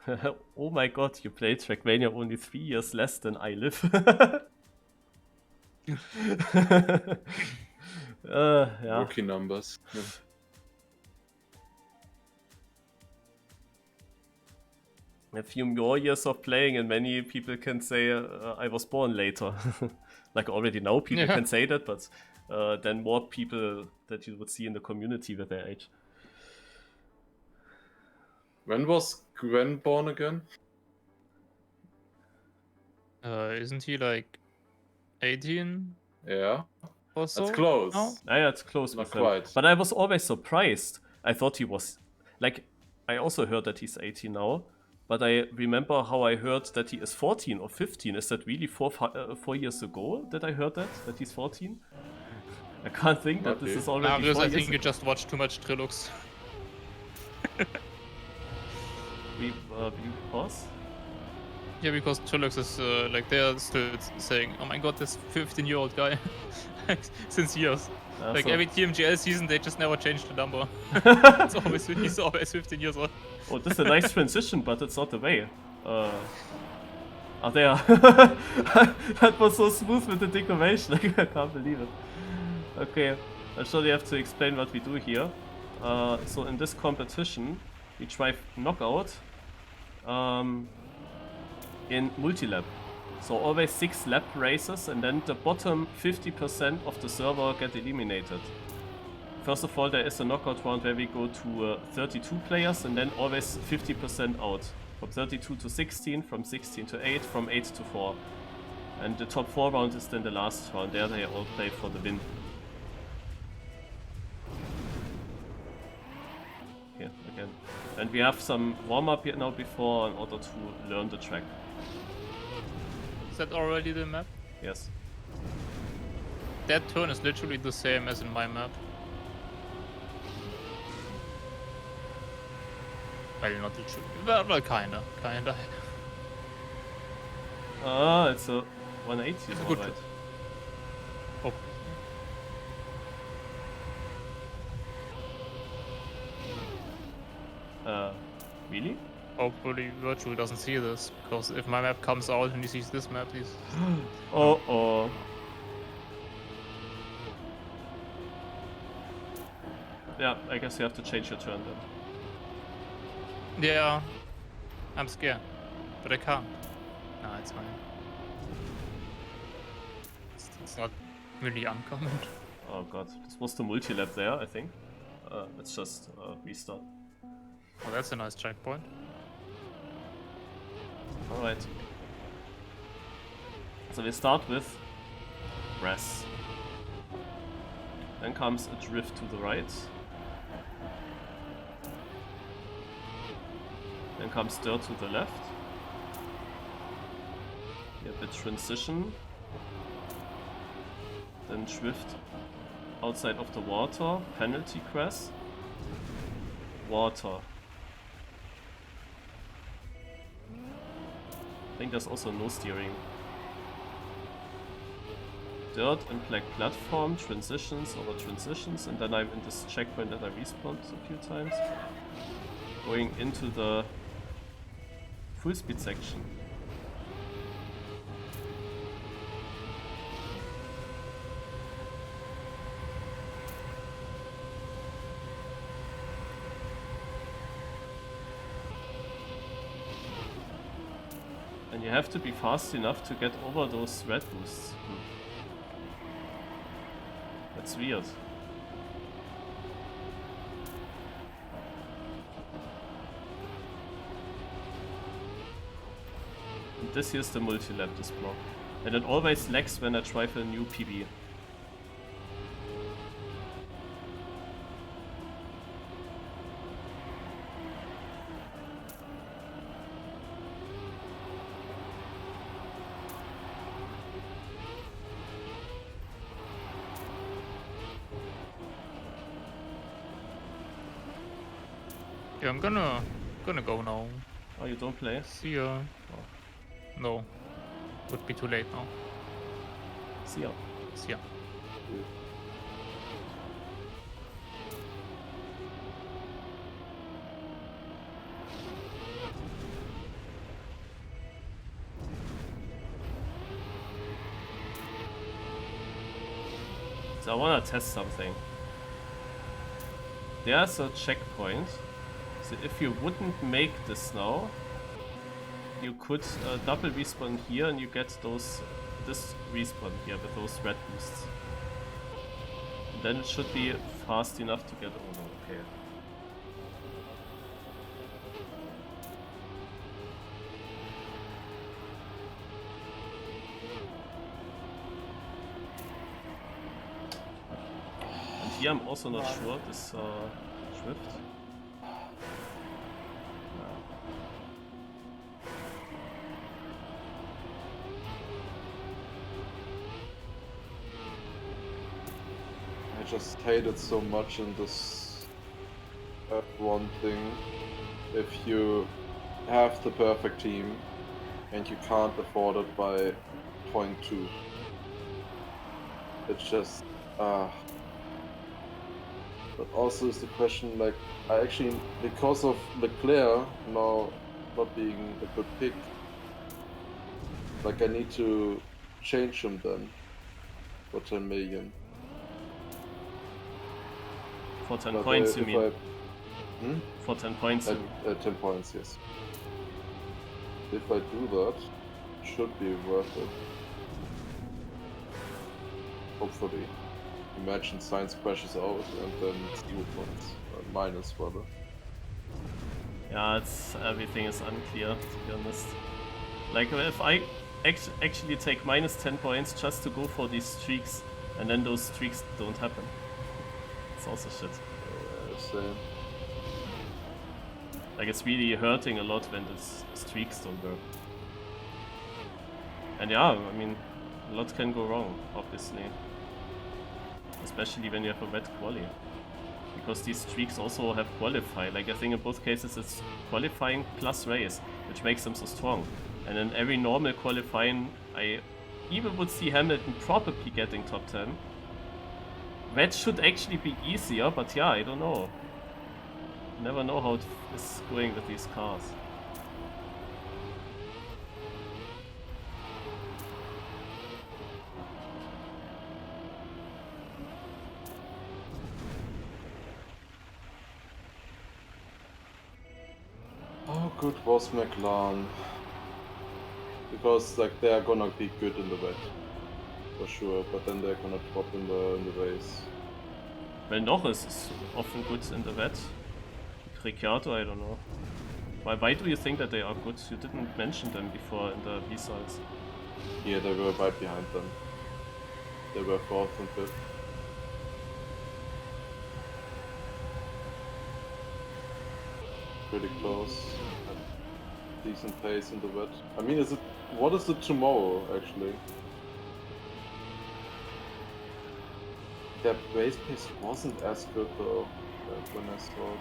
Oh my god, you played Trackmania only 3 years less than I live. Yeah. Rookie numbers. Yeah. A few more years of playing, and many people can say I was born later. Like already now, people can say that, but then more people that you would see in the community with their age. When was Gwen born again? Isn't he like 18 Yeah, or so? that's close. No? Yeah, it's close Not with him. quite. But I was always surprised. I thought he was like. I also heard that he's 18 now, but I remember how I heard that he is 14 or 15. Is that really 4 years ago that I heard that he's 14? I can't think that this is already Marius, 4 I years think you ago. just watched too much Trilux. We pause? Yeah, because Trilux is like they're still saying, "Oh my god, this 15-year-old guy," since years. Like so- every TMGL season, they just never change the number. He's always 15 years old. Oh, this is a nice transition, but it's not the way. There. That was so smooth with the decoration. Like, I can't believe it. Okay, I surely have to explain what we do here. So in this competition, we try knockout in MultLap. So always 6 lap races, and then the bottom 50% of the server get eliminated. First of all, there is a knockout round where we go to 32 players, and then always 50% out. From 32 to 16, from 16 to 8, from 8 to 4. And the top 4 round is then the last round. There they all play for the win. Here again. And we have some warm-up here now before in order to learn the track. Is that already the map? Yes. That turn is literally the same as in my map. Well, not literally. Well, kinda. It's a 180, It's a all good right. Oh. Really? Hopefully Virtual doesn't see this, because if my map comes out and he sees this map, he's... Oh. Yeah, I guess you have to change your turn then. Yeah, I'm scared, but I can't. No, it's fine. It's not really uncommon. Oh god, this was the multi-lap there, I think. Let's just restart. Oh, that's a nice checkpoint. Alright. So we start with Brass. Then comes a drift to the right. Then comes dirt to the left. Here a bit transition. Then drift outside of the water. Penalty crash. Water. I think there's also no steering. Dirt and black platform, transitions over transitions, and then I'm in this checkpoint that I respawned a few times. Going into the full speed section. And you have to be fast enough to get over those red boosts. That's weird. And this here's the multi-lap, this block. And it always lags when I try for a new PB. Yeah, I'm gonna go now. Oh, you don't play? See ya. No. Would be too late now. See ya. See ya. But I wanna test something. There's a checkpoint. So if you wouldn't make this now, you could double respawn here and you get this respawn here with those red boosts. And then it should be fast enough to get over. Okay. And here I'm also not sure this drift. I just hate it so much in this F1 thing. If you have the perfect team and you can't afford it by 0.2. It's just but also is the question, like, I actually, because of Leclerc now not being a good pick, like I need to change him then for 10 million. For 10 But, points, you if mean? Hmm? For 10 points, you mean? 10 points, yes. If I do that, it should be worth it. Hopefully. Imagine Science crashes out and then 0 points. Minus, rather. Yeah, everything is unclear, to be honest. Like, if I actually take minus 10 points just to go for these streaks, and then those streaks don't happen. It's also shit. Same. Like, it's really hurting a lot when these streaks don't work. And yeah, I mean, a lot can go wrong, obviously. Especially when you have a wet quali. Because these streaks also have qualify. Like, I think in both cases it's qualifying plus race, which makes them so strong. And in every normal qualifying, I even would see Hamilton probably getting top 10. That should actually be easier, but yeah, I don't know. Never know how it is going with these cars. How good was McLaren? Because like they are gonna be good in the wet, for sure. But then they're gonna drop in the race. Well, Norris is often good in the wet. Ricciardo, I don't know. Why do you think that they are good? You didn't mention them before in the results. Yeah, they were right behind them. They were 4th and 5th. Pretty close. Decent pace in the wet. I mean, what is it tomorrow, actually? Their race pace wasn't as good, though, when I saw it.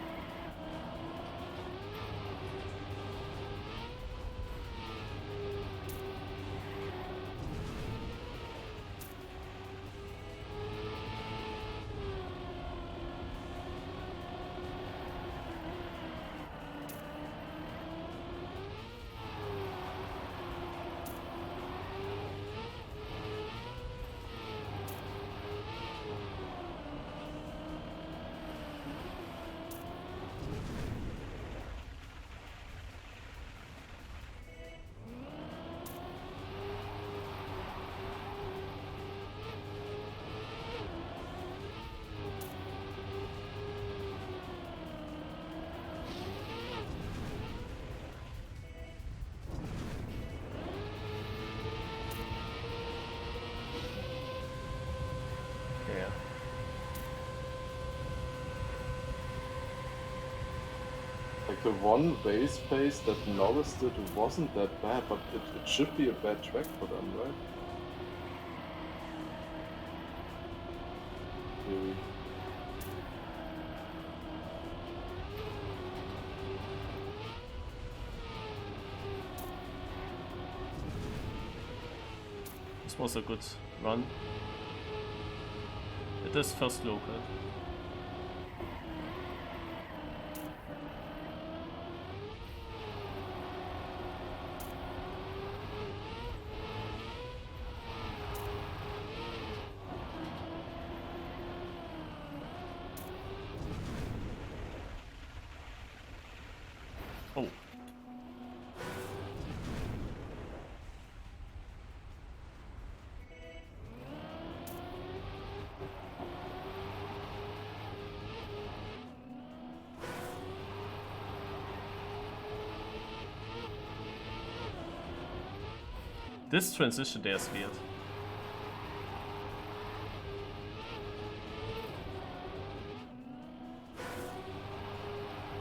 Yeah. Like the one race pace that Norris did wasn't that bad, but it should be a bad track for them, right? Maybe. This was a good run. It is first local. This transition there is weird.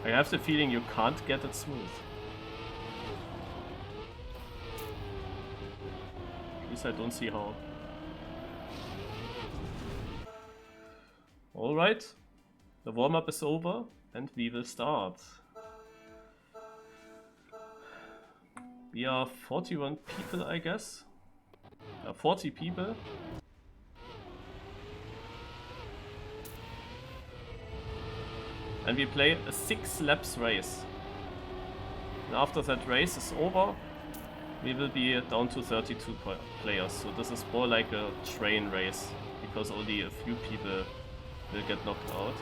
I have the feeling you can't get it smooth. At least I don't see how. Alright, the warm-up is over and we will start. We are 41 people, I guess. 40 people. And we play a 6 laps race. And after that race is over, we will be down to 32 players. So this is more like a train race, because only a few people will get knocked out.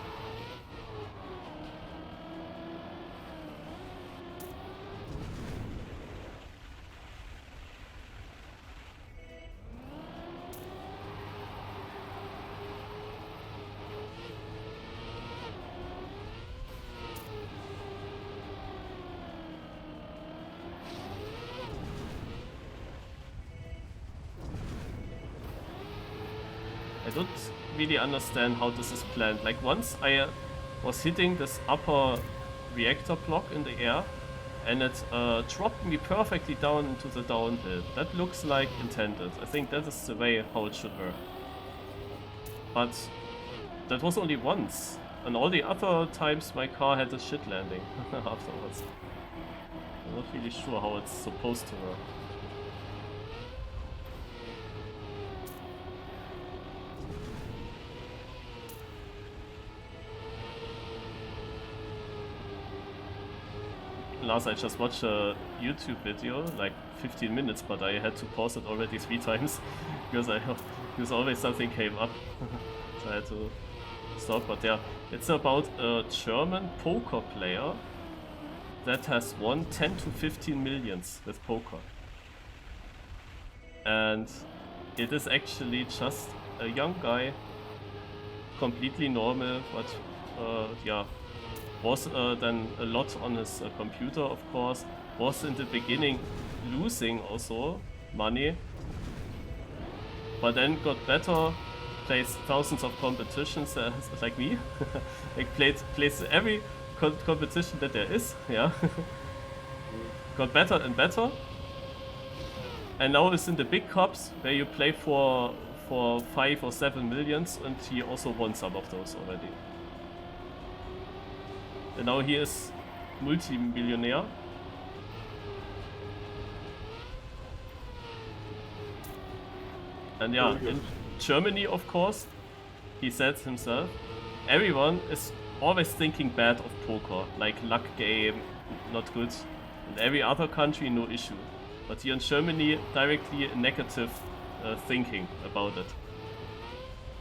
I don't really understand how this is planned. Like, once I was hitting this upper reactor block in the air and it dropped me perfectly down into the downhill. That looks like intended. I think that is the way how it should work. But that was only once. And all the other times my car had a shit landing afterwards. I'm not really sure how it's supposed to work. Lars, I just watched a YouTube video, like 15 minutes, but I had to pause it already 3 times because always something came up. So I had to stop. But yeah, it's about a German poker player that has won 10 to 15 millions with poker. And it is actually just a young guy, completely normal, but yeah. Was then a lot on his computer, of course. Was in the beginning losing also money, but then got better. Plays thousands of competitions, like me. Like plays every competition that there is. Yeah. Got better and better, and now is in the big cups where you play for 5 or 7 millions, and he also won some of those already. And now he is multi-millionaire. And yeah, in Germany, of course, he said himself, everyone is always thinking bad of poker, like luck game, not good. In every other country, no issue. But here in Germany, directly negative thinking about it.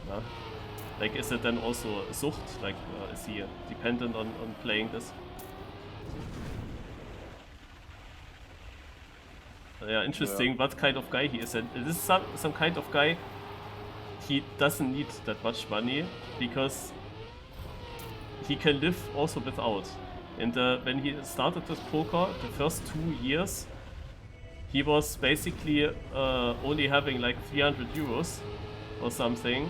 Yeah. Like, is it then also a Sucht? Like, is he dependent on playing this? Yeah, interesting. Yeah. What kind of guy he is. And this is some kind of guy. He doesn't need that much money because he can live also without. And when he started with poker, the first 2 years, he was basically only having like 300 euros or something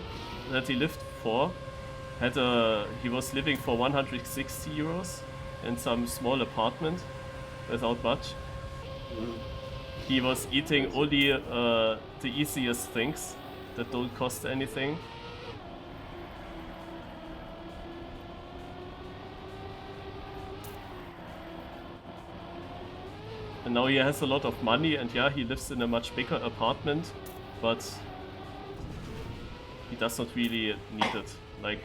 that he lived for. He was living for 160 euros in some small apartment without much. He was eating only the easiest things that don't cost anything. And now he has a lot of money, and yeah, he lives in a much bigger apartment, but he does not really need it, like.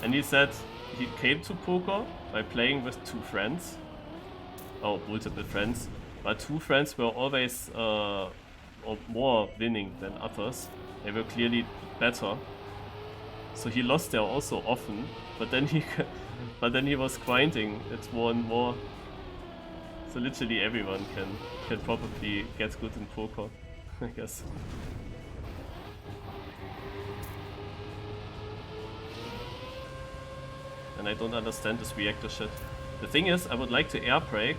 And he said he came to poker by playing with 2 friends. Oh, multiple friends. But 2 friends were always or more winning than others. They were clearly better. So he lost there also often, but then he was grinding it more and more. So literally everyone can probably get good in poker, I guess. and I don't understand this reactor shit. The thing is, I would like to air brake,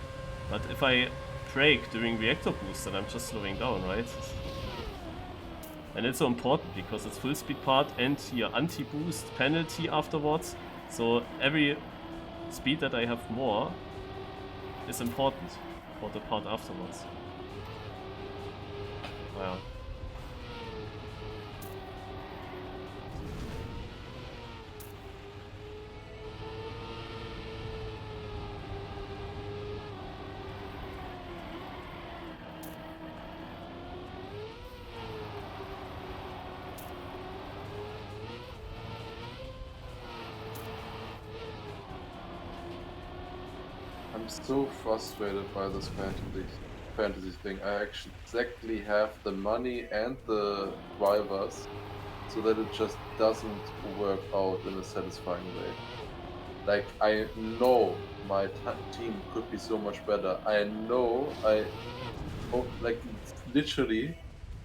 but if I brake during reactor boost, then I'm just slowing down, right? And it's so important because it's full speed part and here anti-boost penalty afterwards. So every speed that I have more is important for the part afterwards. Wow. I'm so frustrated by this fantasy thing. I actually exactly have the money and the drivers so that it just doesn't work out in a satisfying way. Like, I know my team could be so much better. I know like, literally,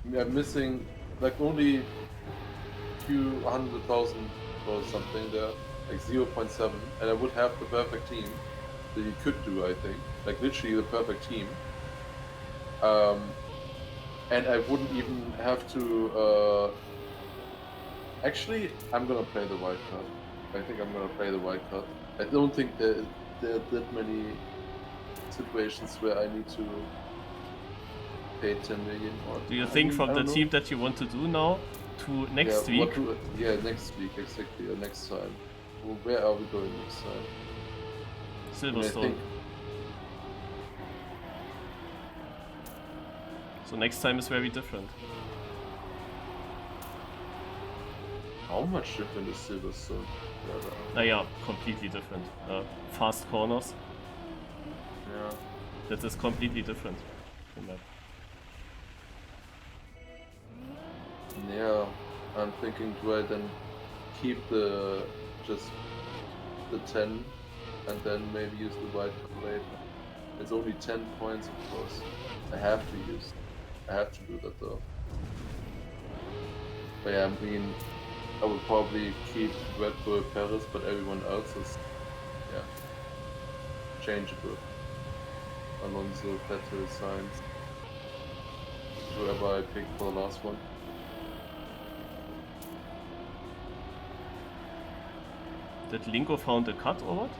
I'm missing like only few 100,000 or something there, like 0.7, and I would have the perfect team that you could do, I think. Like, literally the perfect team. And I wouldn't even have to, actually, I'm gonna play the wild card. I think I'm gonna play the wild card. I don't think there are that many situations where I need to pay 10 million. Or, Do you think from the team that you want to do now to next week? Next week, exactly, or next time. Well, where are we going next time? Silverstone. So next time is very different. How much different is Silverstone? Naja, completely different. Fast corners. Yeah. That is completely different from that. Yeah, I'm thinking, do I then keep just the 10 and then maybe use the white card later? It's only 10 points, of course. I have to do that though. But yeah, I mean, I would probably keep Red Bull Paris, but everyone else is, changeable. Alonso, Vettel, Sainz, whoever I pick for the last one. Did Linko found a cut or what?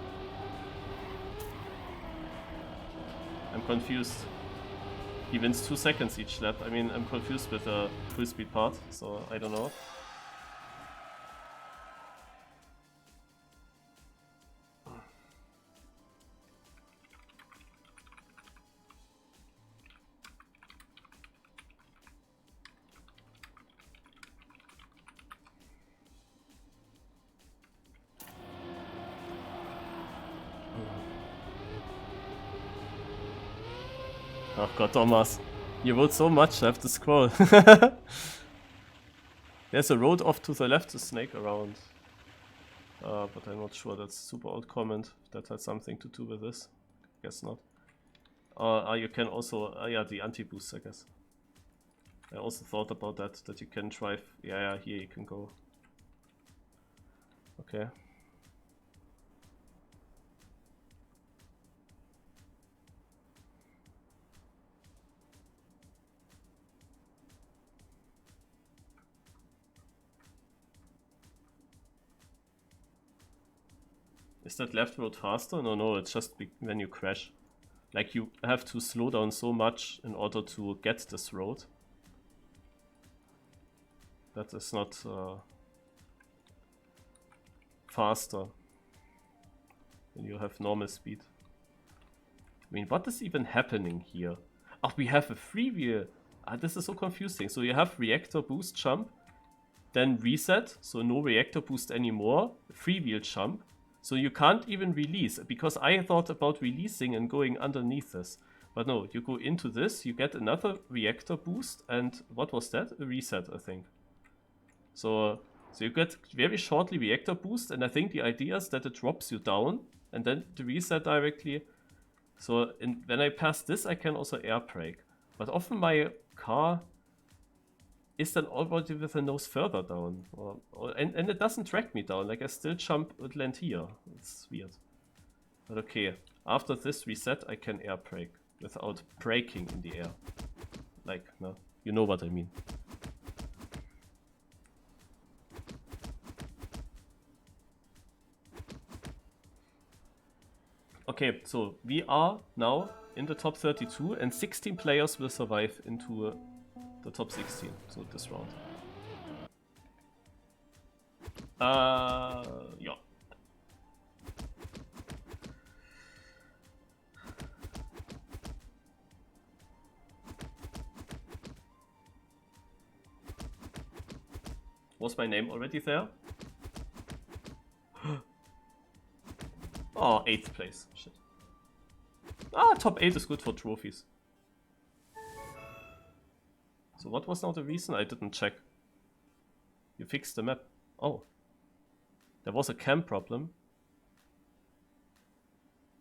I'm confused. He wins 2 seconds each lap. I mean, I'm confused with the full speed part, so I don't know. Oh god, Thomas. You wrote so much, I have to scroll. There's a road off to the left to snake around. But I'm not sure that's super old comment. That has something to do with this. Guess not. You can also, yeah, the anti-boost, I guess. I also thought about that you can drive, yeah, here you can go. Okay. Is that left road faster? No, it's just when you crash. Like, you have to slow down so much in order to get this road. That is not faster when you have normal speed. I mean, what is even happening here? Oh, we have a freewheel. This is so confusing. So you have reactor boost jump, then reset, so no reactor boost anymore, freewheel jump. So you can't even release, because I thought about releasing and going underneath this. But no, you go into this, you get another reactor boost, and what was that? A reset, I think. So you get very shortly reactor boost, and I think the idea is that it drops you down, and then the reset directly. So when I pass this, I can also air brake. But often my car is then already with the nose further down. And it doesn't drag me down, like I still jump and land here. It's weird. But okay, after this reset I can air brake without braking in the air. Like, no, you know what I mean. Okay, so we are now in the top 32 and 16 players will survive into the top 16, so this round. Yeah. Was my name already there? Oh, 8th place. Shit. Ah, top 8 is good for trophies. So what was now the reason? I didn't check. You fixed the map. Oh. There was a cam problem.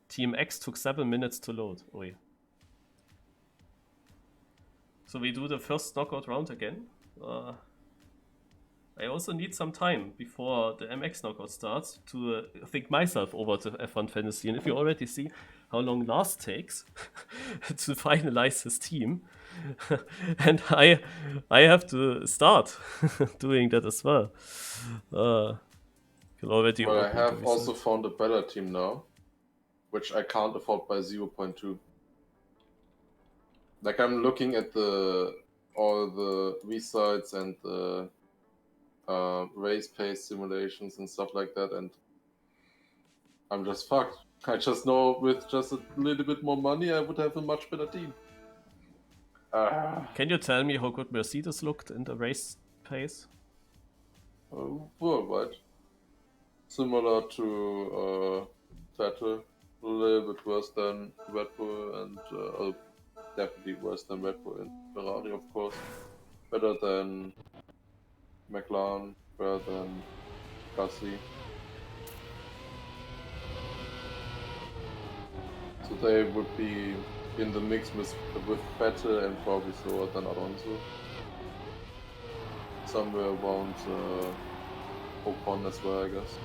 Team X took 7 minutes to load. Oi. So we do the first knockout round again. I also need some time before the MX knockout starts to think myself over to F1 Fantasy. And if you already see how long Lars takes to finalize his team, and I have to start doing that as well. Can already. Well, I have also found a better team now, which I can't afford by 0.2. Like I'm looking at all the resites and the race pace simulations and stuff like that, and I'm just fucked. I just know with just a little bit more money I would have a much better team. Can you tell me how good Mercedes looked in the race pace? Worldwide. Similar to Vettel, a little bit worse than Red Bull, and definitely worse than Red Bull and Ferrari, of course. Better than McLaren, better than Gasly. So they would be in the mix with Vettel and probably slower than Alonso. Somewhere around Ocon as well, I guess.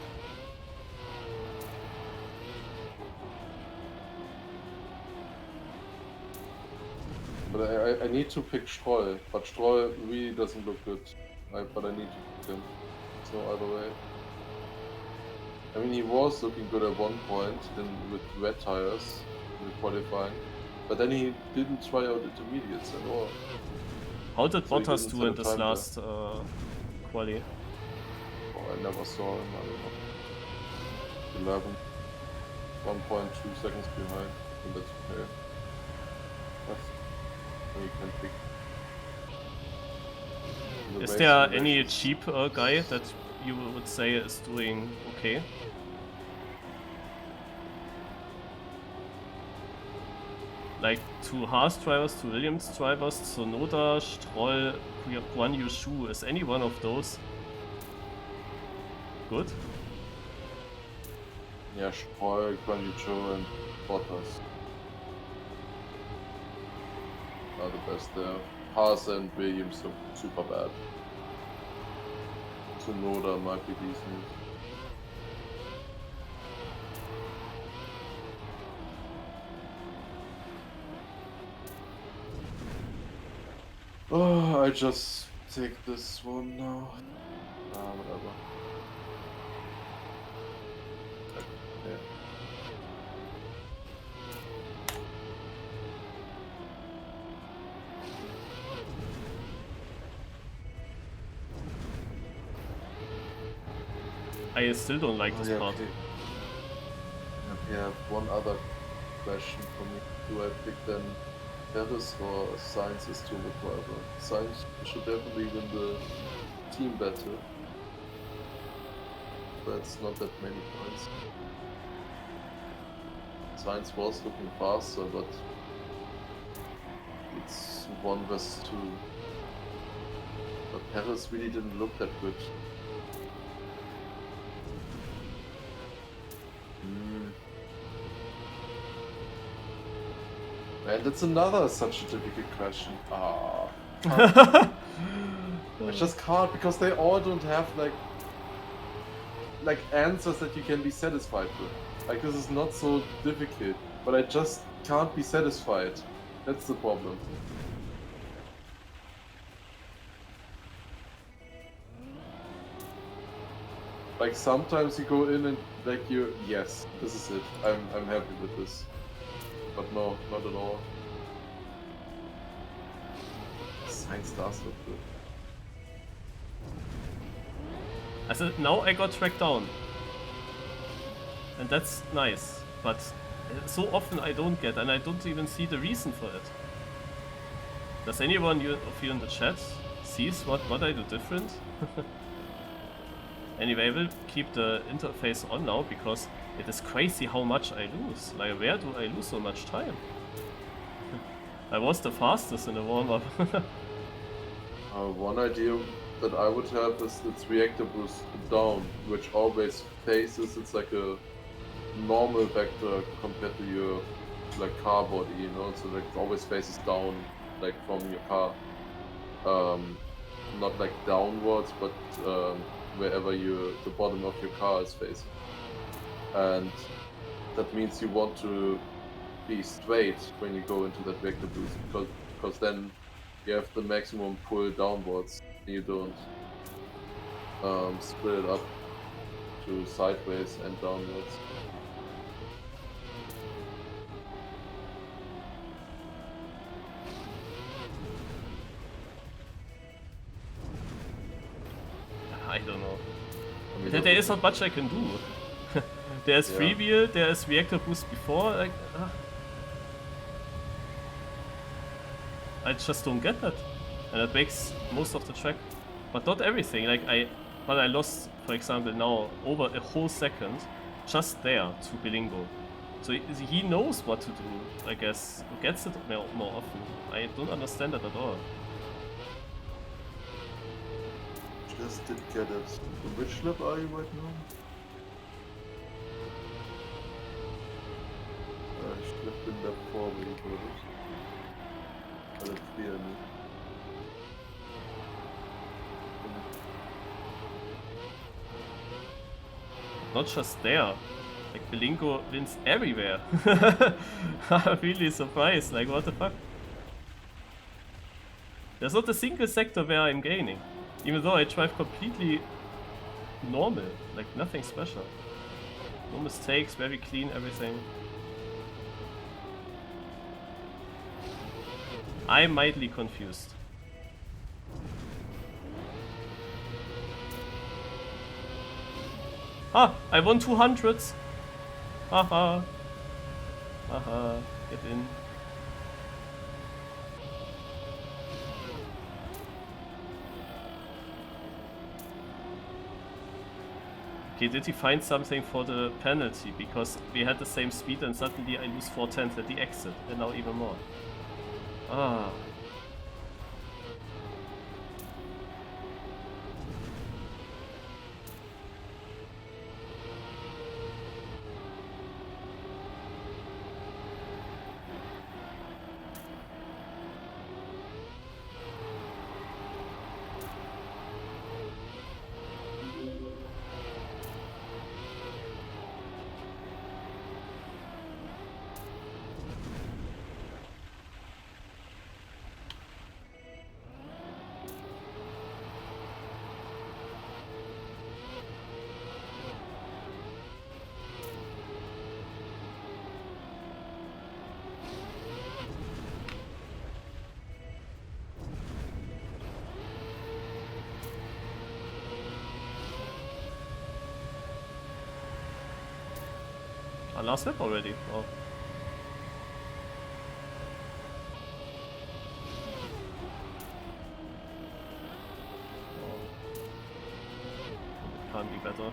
But I need to pick Stroll, but Stroll really doesn't look good. But I need to pick him. So either way. I mean, he was looking good at one point with wet tires in the qualifying, but then he didn't try out intermediates at all. How did Bottas do in this last quali? Oh, I never saw him. I don't know. 11. 1.2 seconds behind. I think that's okay. You can pick. Is there any cheap guy that you would say is doing okay? Like 2 Haas drivers, 2 Williams drivers, Tsunoda, Stroll, Guan Yu Shu. Is any one of those good? Yeah, Stroll, Guan Yu Shu and Bottas are the best there. Haas and Williams look super bad. Tsunoda might be decent. Oh, I just take this one now. Whatever. Yeah. I still don't like this part. We have one other question for me. Do I pick then Perez or Sainz as turbo driver? Sainz should definitely win the team battle. That's not that many points. Sainz was looking faster, but it's 1 vs 2. But Perez really didn't look that good. Man, that's another such a difficult question. I just can't, because they all don't have like answers that you can be satisfied with. Like, this is not so difficult, but I just can't be satisfied. That's the problem. Like, sometimes you go in and like yes, this is it. I'm happy with this. But no, not at all. Science does look good. I said, now I got tracked down. And that's nice, but so often I don't get, and I don't even see the reason for it. Does anyone of you in the chat sees what I do different? Anyway, I will keep the interface on now, because it is crazy how much I lose. Like, where do I lose so much time? I was the fastest in the warm-up. One idea that I would have is its reactor boost down, which always faces, it's like a normal vector compared to your like car body, you know, so like it always faces down, like from your car. Not like downwards, but wherever the bottom of your car is facing. And that means you want to be straight when you go into that vector boost, because then you have the maximum pull downwards, and you don't split it up to sideways and downwards. I don't know. I mean, There is not much I can do. There's Yeah. freewheel, there's reactor boost before, like... I just don't get that. And that makes most of the track. But not everything, like but I lost, for example, now over a whole second just there to Bilingo. So he knows what to do, I guess. He gets it more often. I don't understand that at all. just did get it. Which lap are you right now? Ich glaube, bin davor, wenn ich würde. Alle vier, ne? Not just there. Like, Bilingo wins everywhere. I'm really surprised. Like, what the fuck? There's not a single sector where I'm gaining. Even though I drive completely normal. Like, nothing special. No mistakes, very clean, everything. I'm mildly confused. Ah, I won 200s. Haha. Haha, get in. Okay, did he find something for the penalty? Because we had the same speed and suddenly I lose 4/10 at the exit, and now even more. Ah. Last lap already. Wow. Can't be better.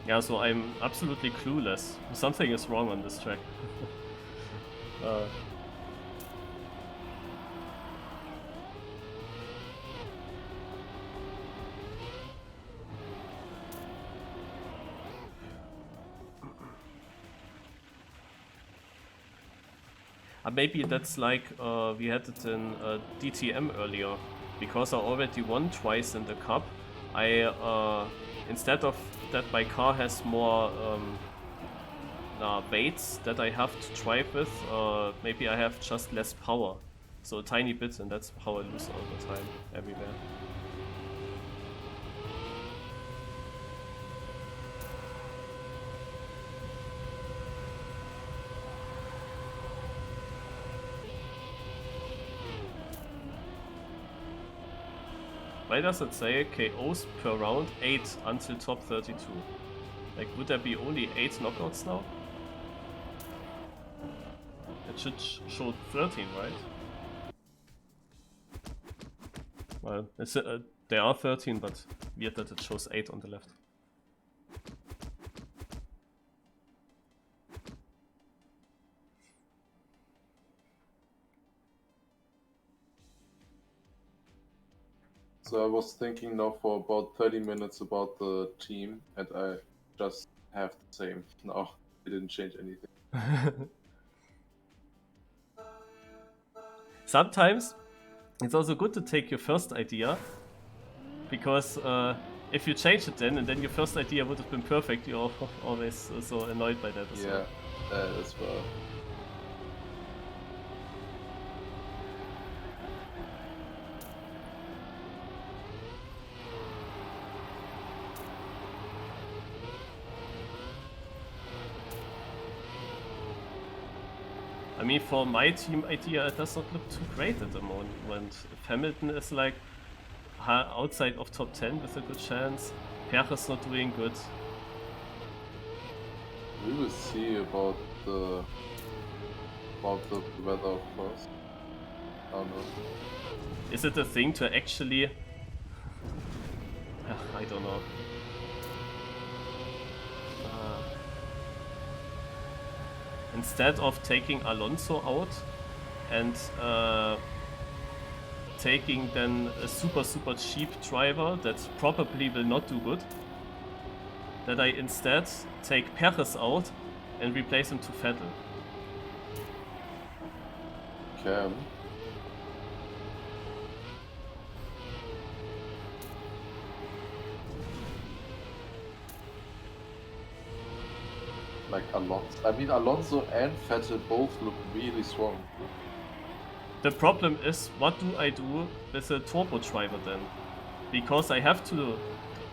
Yeah, so I'm absolutely clueless. Something is wrong on this track. Maybe that's like we had it in DTM earlier, because I already won twice in the cup. I instead of that my car has more weights that I have to drive with, maybe I have just less power, so a tiny bit, and that's how I lose all the time everywhere. Why does it say KOs per round 8 until top 32? Like, would there be only 8 knockouts now? It should show 13, right? Well, it's, there are 13, but weird that it shows 8 on the left. So I was thinking now for about 30 minutes about the team, and I just have the same. No, it didn't change anything. Sometimes it's also good to take your first idea, because if you change it then, and then your first idea would have been perfect, you're always so annoyed by that as well. Yeah, as well. I mean, for my team idea, it does not look too great at the moment. If Hamilton is like outside of top 10 with a good chance, Perez not doing good. We will see about the weather, of course. I don't know. Is it a thing to actually... I don't know. Instead of taking Alonso out and taking then a super cheap driver that probably will not do good, that I instead take Perez out and replace him to Vettel. Can. Like Alonso. I mean, Alonso and Vettel both look really strong. The problem is, what do I do with a turbo driver then? Because I have to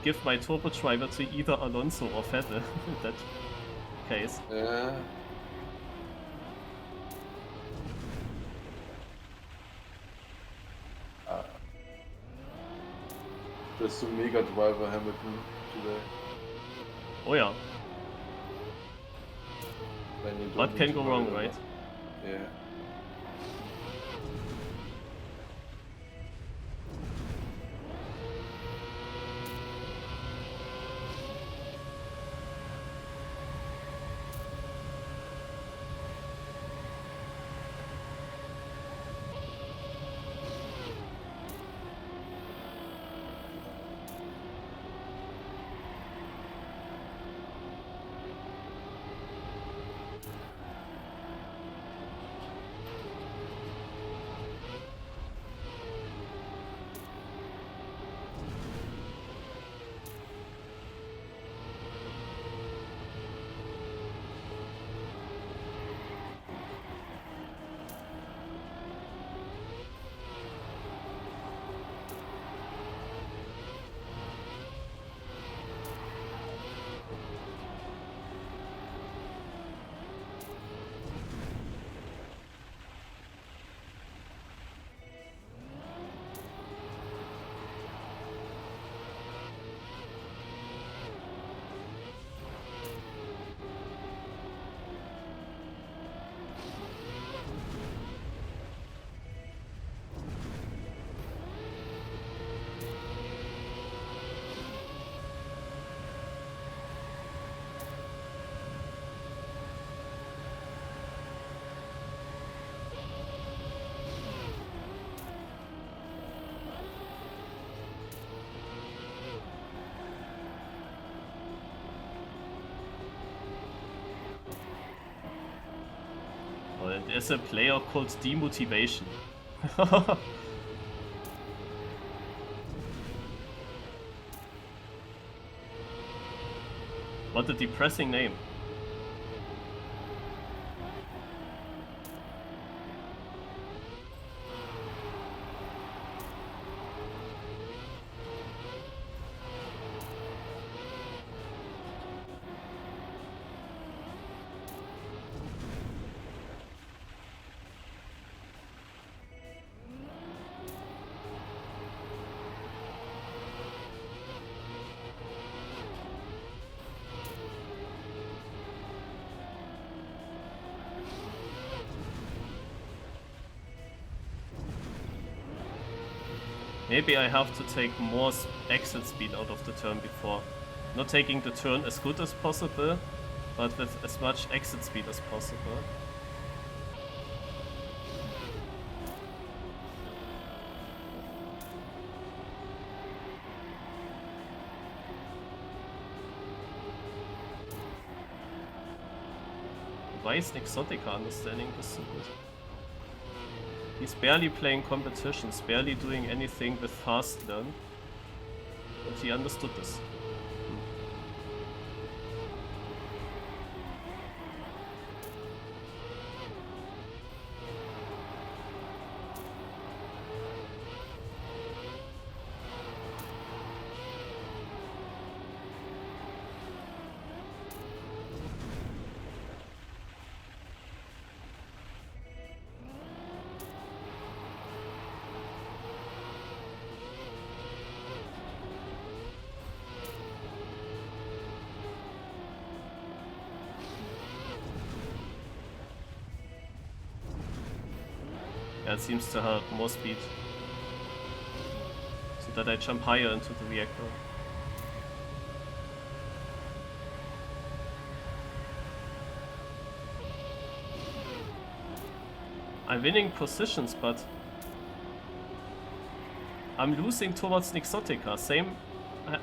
give my turbo driver to either Alonso or Vettel in that case. Yeah. Just to mega driver Hamilton today. Oh yeah. Then you don't What need can to go worry wrong, about- right? Yeah. there's a player called Demotivation. What a depressing name. Maybe I have to take more exit speed out of the turn before. Not taking the turn as good as possible, but with as much exit speed as possible. Why is Exotica understanding this so good? He's barely playing competitions, barely doing anything with fast learn. But he understood this. Yeah, it seems to have more speed. So that I jump higher into the reactor. I'm winning positions, but I'm losing towards Nixotica. Same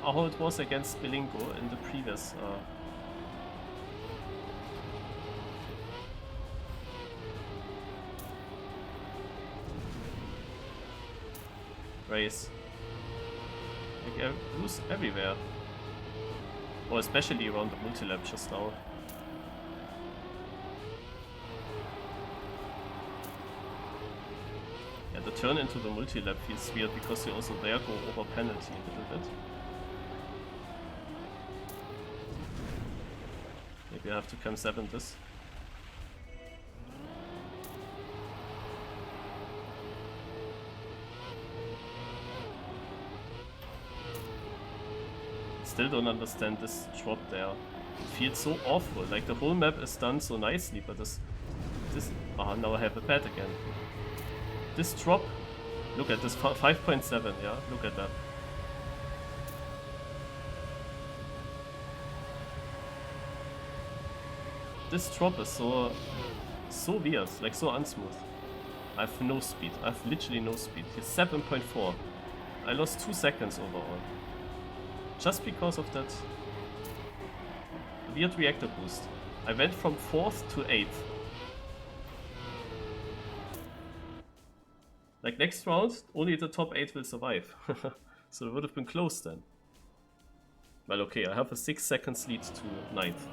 how it was against Bilingo in the previous race. Like, I lose everywhere. Or especially around the MultLap just now. Yeah, the turn into the MultLap feels weird because you also there go over penalty a little bit. Maybe I have to cam 7 this. Still don't understand this drop there. It feels so awful. Like the whole map is done so nicely, but this now I have a pad again. This drop, look at this 5.7, yeah, look at that. This drop is so weird, like so unsmooth. I have no speed. I have literally no speed. Here's 7.4. I lost 2 seconds overall. Just because of that weird reactor boost. I went from 4th to 8th. Like next round, only the top 8 will survive. So it would have been close then. Well, okay, I have a 6 seconds lead to 9th.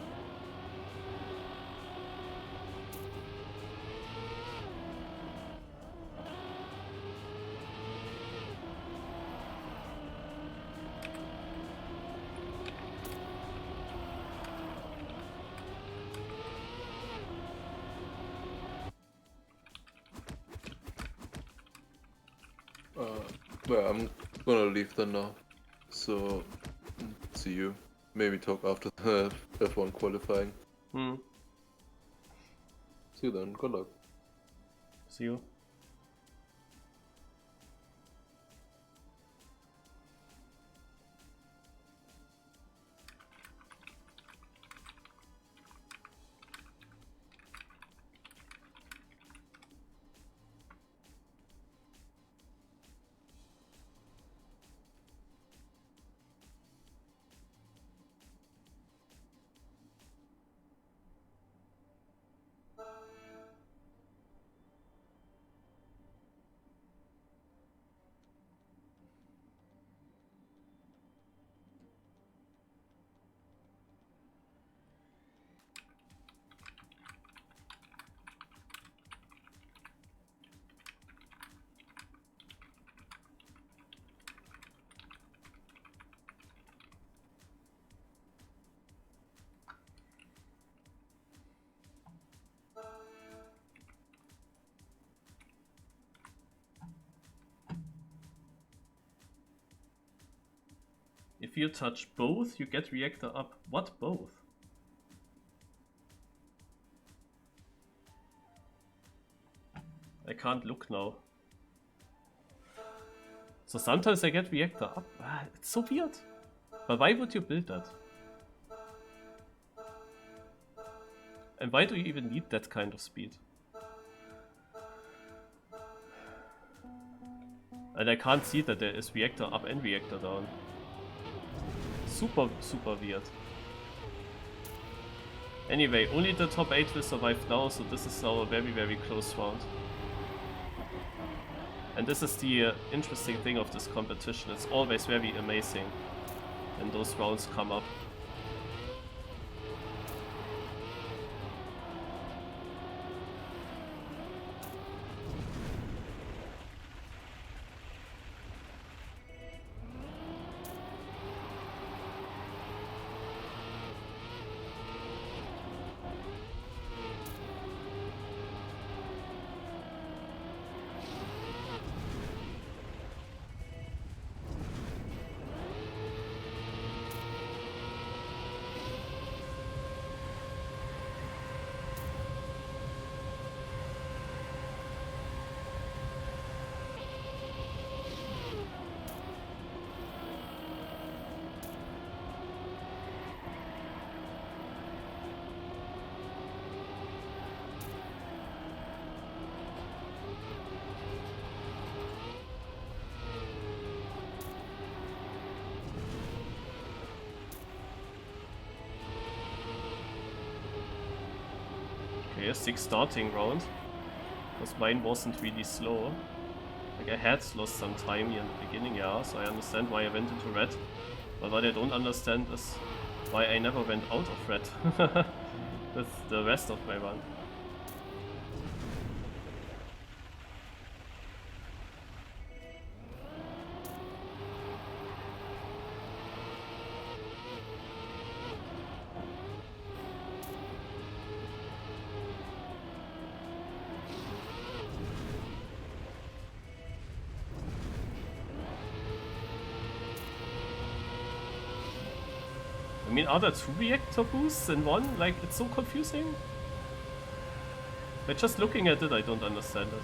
Well, I'm gonna leave then now. So, see you. Maybe talk after the F1 qualifying. See you then. Good luck. See you. if you touch both, you get reactor up. What both? I can't look now. So sometimes I get reactor up. Ah, it's so weird. But why would you build that? And why do you even need that kind of speed? And I can't see that there is reactor up and reactor down. Super, super weird. Anyway, only the top 8 will survive now, so this is now a very, very close round. And this is the interesting thing of this competition. It's always very amazing when those rounds come up. Okay, a 6 starting round. Because mine wasn't really slow. Like I had lost some time here in the beginning, yeah, so I understand why I went into red. But what I don't understand is why I never went out of red with the rest of my run. I mean, are there 2 reactor boosts in one? Like, it's so confusing. But just looking at it, I don't understand it.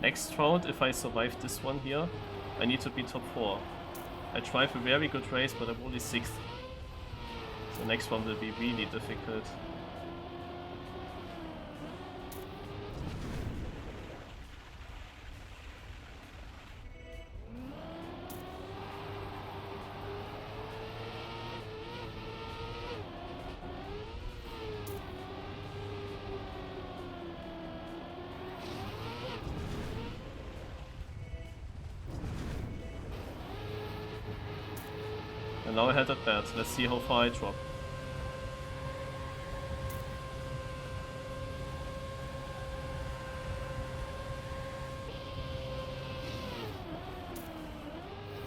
Next round, if I survive this one here, I need to be top 4. I drive a very good race, but I'm only 6th. So next one will be really difficult. And now I had that bad. Let's see how far I drop.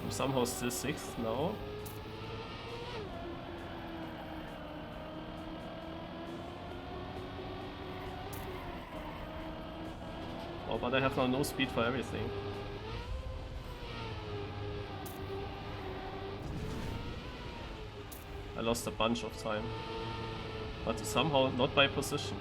I'm somehow still 6th now. Oh, but I have now no speed for everything. I lost a bunch of time. But somehow not by position.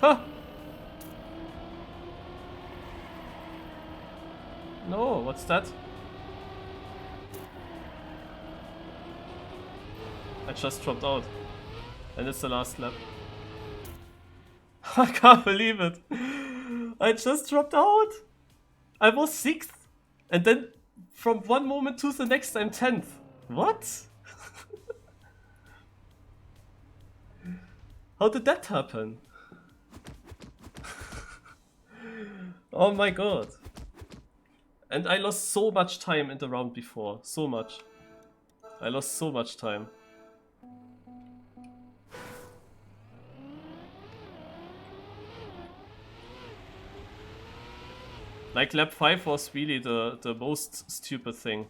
Huh! No, what's that? I just dropped out. And it's the last lap. I can't believe it. I just dropped out. I was 6th. And then from one moment to the next I'm 10th. What? How did that happen? Oh my god. And I lost so much time in the round before. So much. I lost so much time. Like lap 5 was really the most stupid thing.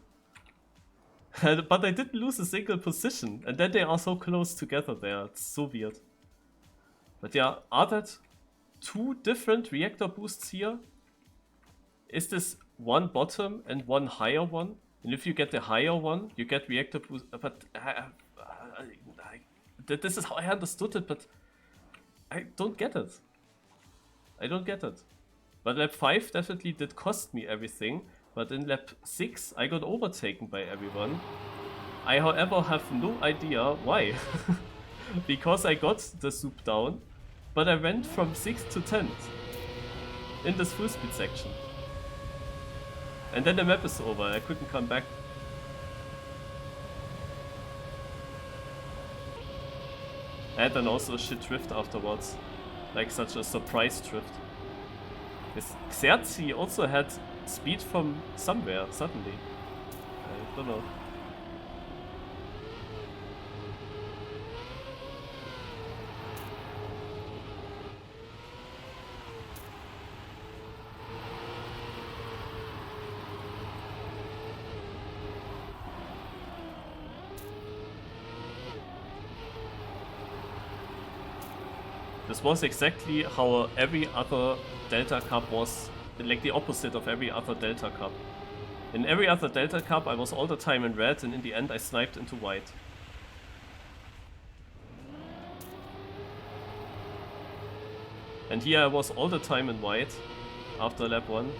But I didn't lose a single position. And then they are so close together there. It's so weird. But yeah, are that 2 different reactor boosts here? Is this one bottom and one higher one? And if you get the higher one, you get reactor boost. But this is how I understood it, but I don't get it. I don't get it. But lap 5 definitely did cost me everything. But in lap 6, I got overtaken by everyone. I, however, have no idea why. Because I got the soup down, but I went from 6th to 10th in this full speed section. And then the map is over, I couldn't come back. And then also a shit drift afterwards. Like such a surprise drift. This Xerxes also had speed from somewhere, suddenly. I don't know. This was exactly how every other Delta Cup was, like the opposite of every other Delta Cup. In every other Delta Cup I was all the time in red, and in the end I sniped into white. And here I was all the time in white after lap 1.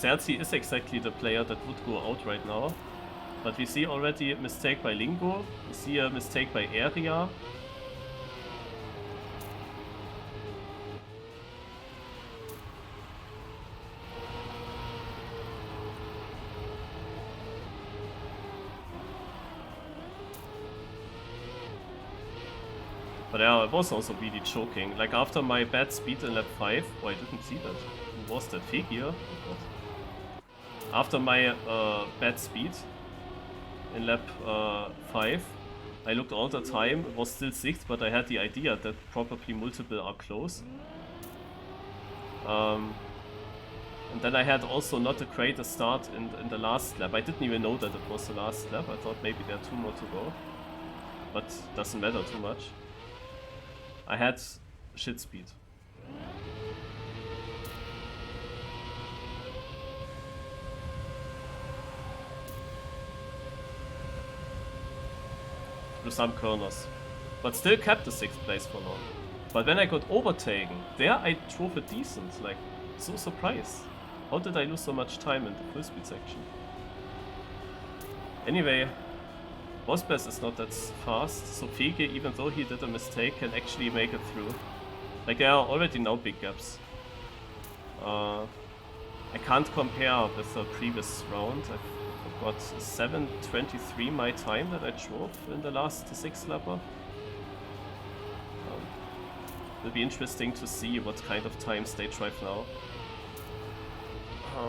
Xerxes is exactly the player that would go out right now. But we see already a mistake by Lingo. We see a mistake by Area. But yeah, I was also really choking. Like after my bad speed in lap 5, oh, I didn't see that. Who was that? Figure? Oh god. After my bad speed in lap 5, I looked all the time, it was still 6th, but I had the idea that probably multiple are close. And then I had also not a greatest start in the last lap. I didn't even know that it was the last lap. I thought maybe there are 2 more to go. But doesn't matter too much. I had shit speed. Through some corners. But still kept the 6th place for long. But when I got overtaken, there I drove it decent. Like, so surprised. How did I lose so much time in the full speed section? Anyway, Bossbest is not that fast, so Fege, even though he did a mistake, can actually make it through. Like, there are already now big gaps. I can't compare with the previous round. I've got 7:23 my time that I drove in the last 6-lapper. It'll be interesting to see what kind of times they drive now.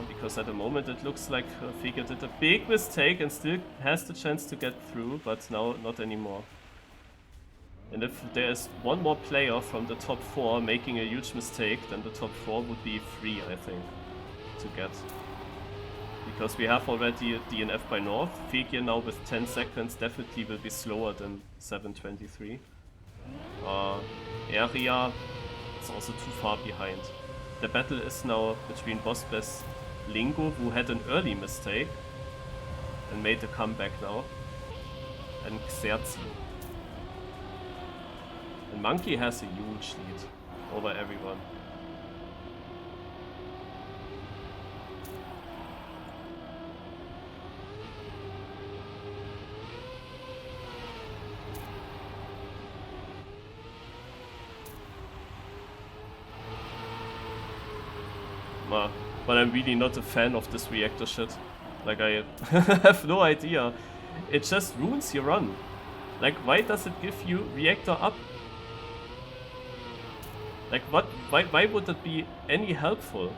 Because at the moment it looks like Fege did a big mistake and still has the chance to get through, but now not anymore. And if there is one more player from the top 4 making a huge mistake, then the top 4 would be free, I think, to get. Because we have already a DNF by North. Fege now with 10 seconds definitely will be slower than 7:23. Area is also too far behind. The battle is now between Bossbest Lingo, who had an early mistake and made a comeback now, and Xerxes. And Monkey has a huge lead over everyone. But I'm really not a fan of this reactor shit. Like, I have no idea. It just ruins your run. Like, why does it give you reactor up? Like, what? Why would that be any helpful?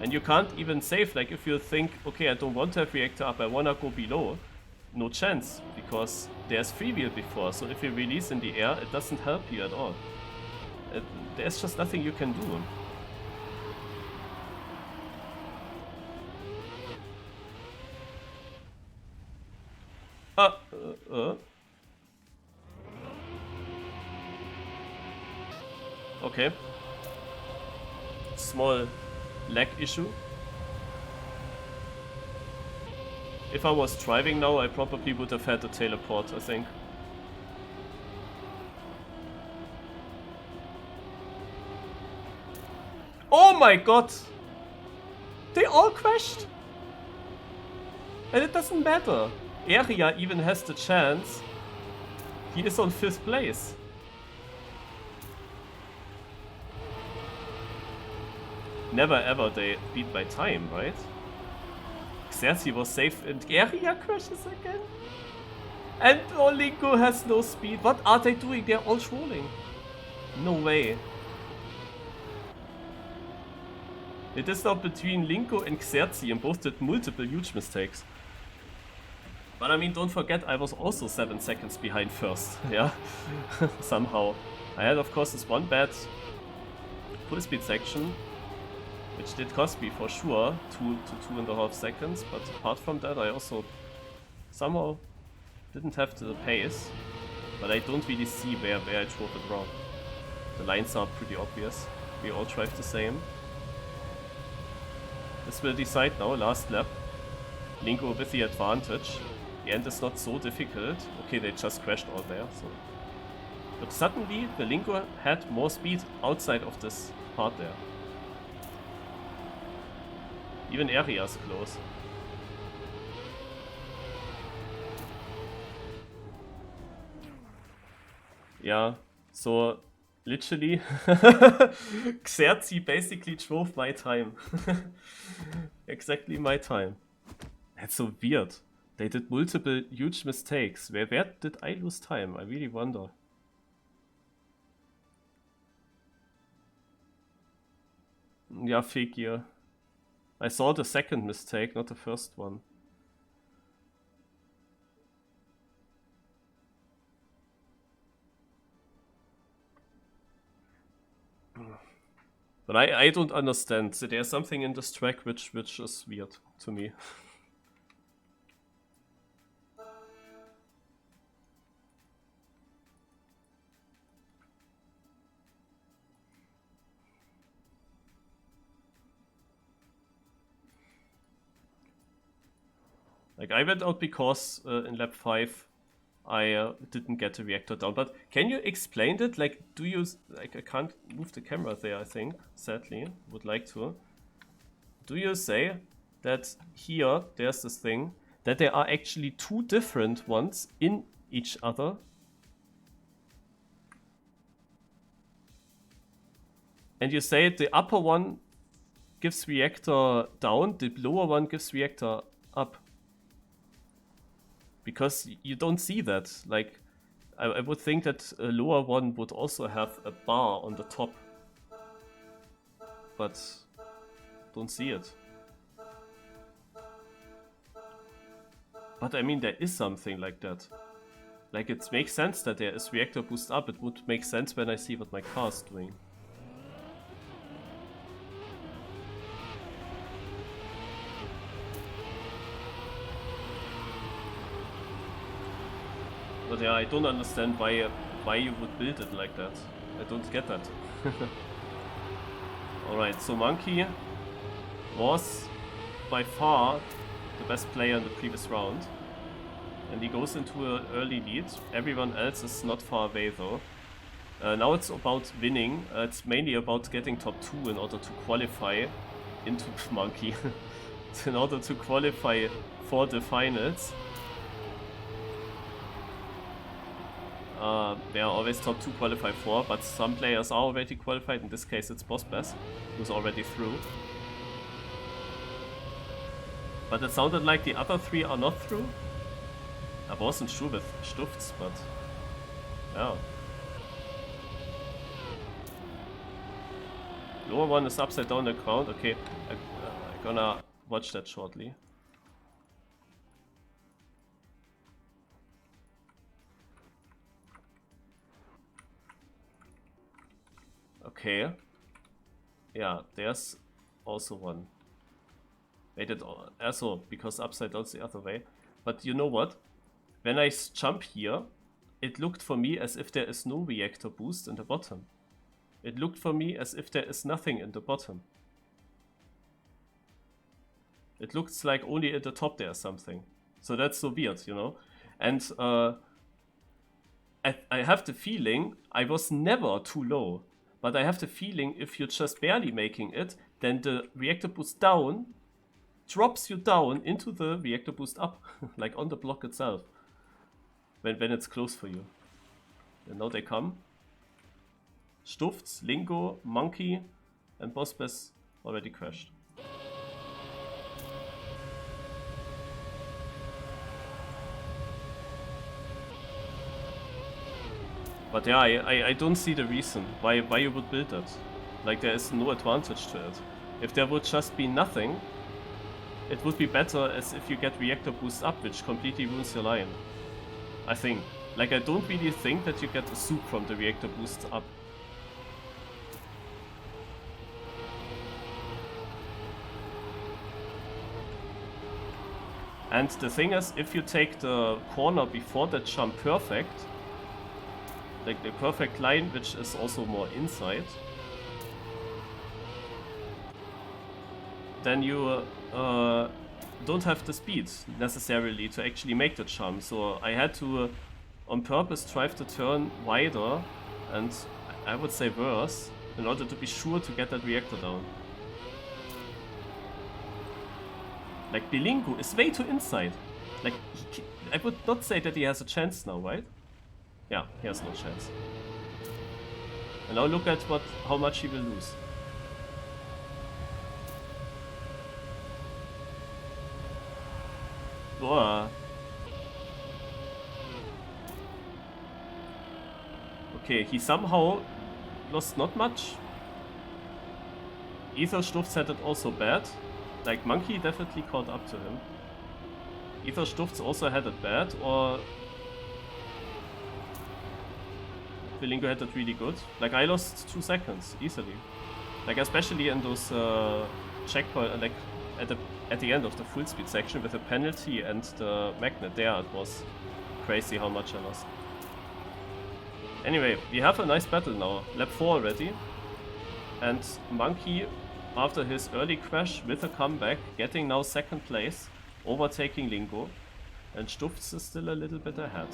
And you can't even save. Like, if you think, okay, I don't want to have reactor up, I wanna go below. No chance, because there's freewheel before. So if you release in the air, it doesn't help you at all. There's just nothing you can do. Okay. Small lag issue. If I was driving now, I probably would have had a teleport, I think. Oh my god! They all crashed! And it doesn't matter. Area even has the chance. He is on 5th place. Never ever they beat by time, right? Xerxes was safe and Area crashes again. And Lingo has no speed. What are they doing? They're all trolling. No way. It is now between Lingo and Xerxes, and both did multiple huge mistakes. But I mean, don't forget, I was also 7 seconds behind first, yeah? Somehow. I had, of course, this one bad full speed section, which did cost me for sure 2 to 2.5 seconds, but apart from that, I also somehow didn't have the pace, but I don't really see where I drove it wrong. The lines are pretty obvious. We all drive the same. This will decide now, last lap. Lingo with the advantage. The end is not so difficult. Okay, they just crashed all there, so. But suddenly, the Lingo had more speed outside of this part there. Even area's close. Yeah, so literally Xerxes basically drove my time. Exactly my time. That's so weird. They did multiple huge mistakes. Where did I lose time? I really wonder. Yeah, figure. I saw the second mistake, not the first one. But I don't understand. So there's something in this track which is weird to me. Like, I went out because in lap 5 I didn't get the reactor down. But can you explain it? Like, do you... Like, I can't move the camera there, I think. Sadly. Would like to. Do you say that here, there's this thing, that there are actually two different ones in each other? And you say the upper one gives reactor down, the lower one gives reactor up. Because you don't see that. Like, I would think that a lower one would also have a bar on the top. But don't see it. But I mean, there is something like that. Like, it makes sense that there is reactor boost up. It would make sense when I see what my car is doing. But yeah, I don't understand why you would build it like that. I don't get that. Alright, so Monkey was by far the best player in the previous round. And he goes into an early lead. Everyone else is not far away though. Now it's about winning. It's mainly about getting top 2 in order to qualify into Monkey. In order to qualify for the finals. There are always top 2 qualified for, but some players are already qualified. In this case it's Bossbass, who's already through. But it sounded like the other 3 are not through. I wasn't sure with Stufts, but yeah. Lower one is upside down the ground. Okay, I'm gonna watch that shortly. Okay. Yeah, there's also one. Wait, it also because upside down's the other way. But you know what? When I jump here, it looked for me as if there is no reactor boost in the bottom. It looked for me as if there is nothing in the bottom. It looks like only at the top there's something. So that's so weird, you know? And I have the feeling I was never too low. But I have the feeling if you're just barely making it, then the reactor boost down drops you down into the reactor boost up, like on the block itself, when it's close for you. And now they come. Stufts, Lingo, Monkey, and Bossbass already crashed. But yeah, I don't see the reason why you would build that. Like, there is no advantage to it. If there would just be nothing, it would be better as if you get reactor boost up, which completely ruins your line. I think. Like, I don't really think that you get a soup from the reactor boost up. And the thing is, if you take the corner before that jump perfect, like the perfect line, which is also more inside, then you don't have the speed necessarily to actually make the jump. So I had to on purpose drive the turn wider and I would say worse in order to be sure to get that reactor down. Like, Bilingo is way too inside. Like, I would not say that he has a chance now, right? Yeah, he has no chance. And now look at how much he will lose. Boah. Okay, he somehow lost not much. Ether Stufz had it also bad. Like, Monkey definitely caught up to him. Ether Stufz also had it bad, or Bilingo had it really good. Like, I lost 2 seconds easily. Like, especially in those checkpoint, like at the end of the full speed section with the penalty and the magnet there, it was crazy how much I lost. Anyway, we have a nice battle now. Lap 4 already. And Monkey, after his early crash with a comeback, getting now 2nd place, overtaking Lingo. And Stufz is still a little bit ahead.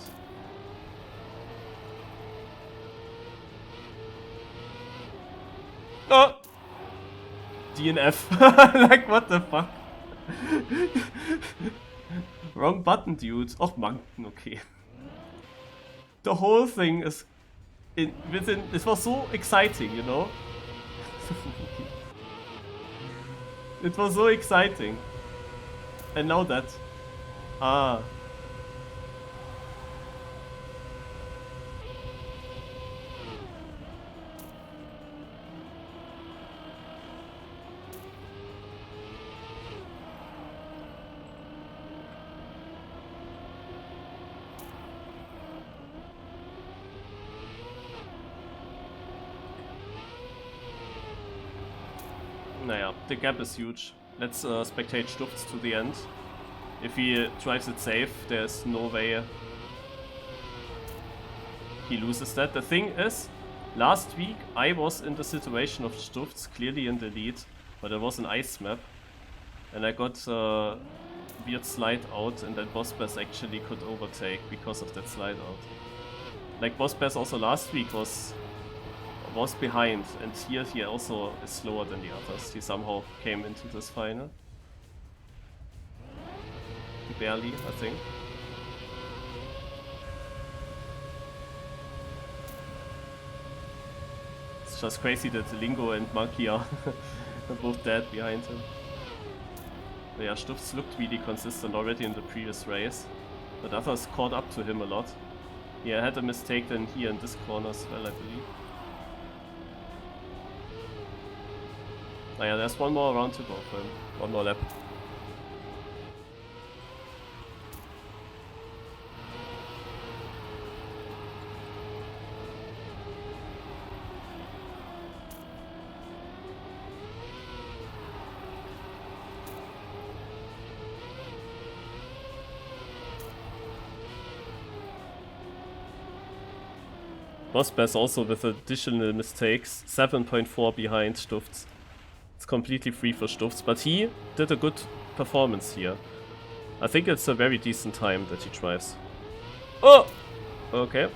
Oh! DNF. Like, what the fuck? Wrong button, dude. Oh, Monkey, okay. The whole thing is within. It was so exciting, you know? It was so exciting. And now that. Ah. Naja, the gap is huge. Let's spectate Stufz to the end. If he drives it safe, there's no way he loses that. The thing is, last week I was in the situation of Stufz, clearly in the lead, but it was an ice map. And I got a weird slide out, and then Bossbass actually could overtake because of that slide out. Like, Bossbass also last week was behind, and here he also is slower than the others. He somehow came into this final. Barely, I think. It's just crazy that Lingo and Monkey are both dead behind him. But yeah, Stufz looked really consistent already in the previous race, but others caught up to him a lot. He had a mistake then here in this corner as well, I believe. Oh yeah, there's one more round to go for him. One more lap. Bossbass also with additional mistakes, 7.4 behind Stufz. It's completely free for Stufz, but he did a good performance here. I think it's a very decent time that he drives. Oh! Okay.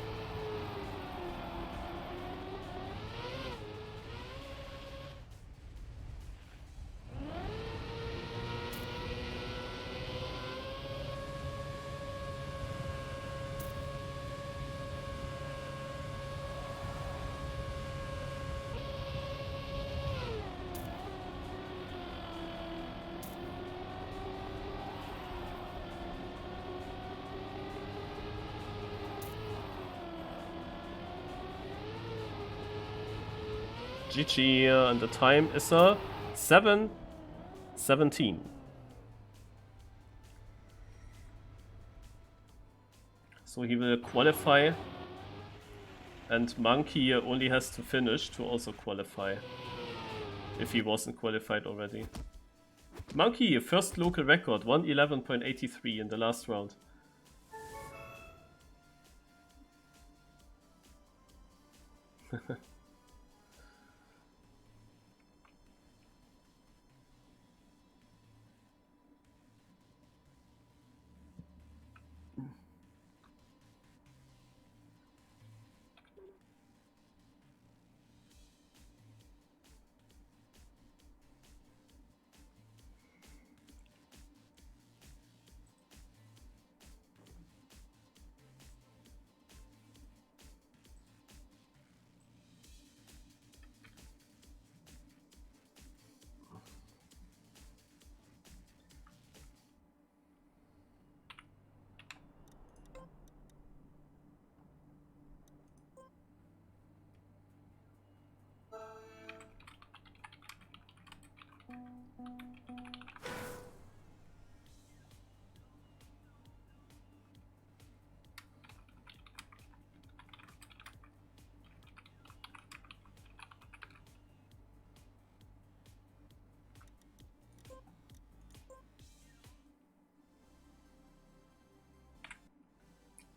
GG, and the time is a 7:17. So he will qualify, and Monkey only has to finish to also qualify, if he wasn't qualified already. Monkey, first local record, 1:11.83 in the last round.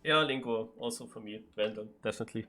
Yeah, Lingo also for me. Random, definitely.